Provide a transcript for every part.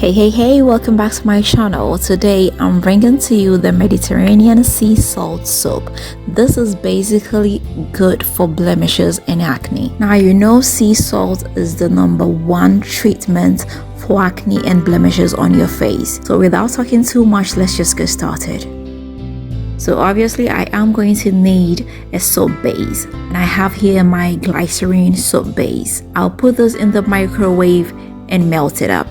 Hey, welcome back to my channel. Today I'm bringing to you the Mediterranean sea salt soap. This is basically good for blemishes and acne. Now you know sea salt is the #1 treatment for acne and blemishes on your face. So without talking too much, let's just get started. So obviously I am going to need a soap base, and I have here my glycerin soap base. I'll put this in the microwave and melt it up.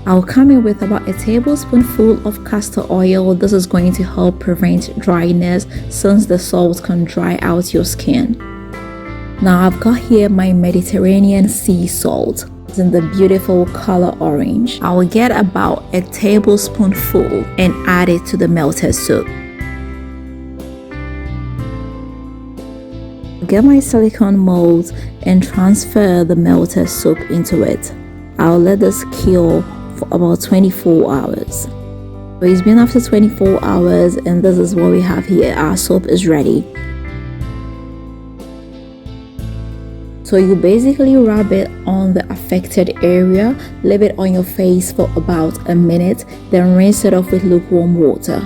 I'll come in with about a tablespoonful of castor oil. This is going to help prevent dryness since the salt can dry out your skin. Now I've got here my Mediterranean sea salt. It's in the beautiful color orange. I will get about a tablespoonful and add it to the melted soap. Get my silicone mold and transfer the melted soap into it. I'll let this cure for about 24 hours. So it's been after 24 hours and this is what we have here. Our soap is ready. So you basically rub it on the affected area, leave it on your face for about a minute, then rinse it off with lukewarm water.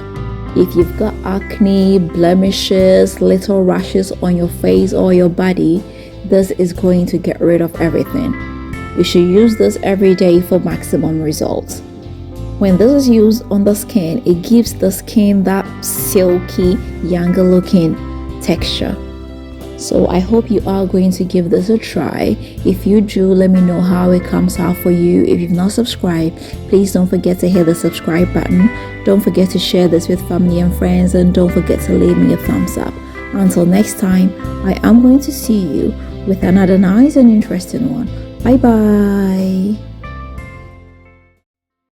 If you've got acne, blemishes, little rashes on your face or your body, this is going to get rid of everything. You should use this every day for maximum results. When this is used on the skin, it gives the skin that silky, younger looking texture. So I hope you are going to give this a try. If you do, let me know how it comes out for you. If you've not subscribed, please don't forget to hit the subscribe button. Don't forget to share this with family and friends, and don't forget to leave me a thumbs up. Until next time, I am going to see you with another nice and interesting one. Bye bye.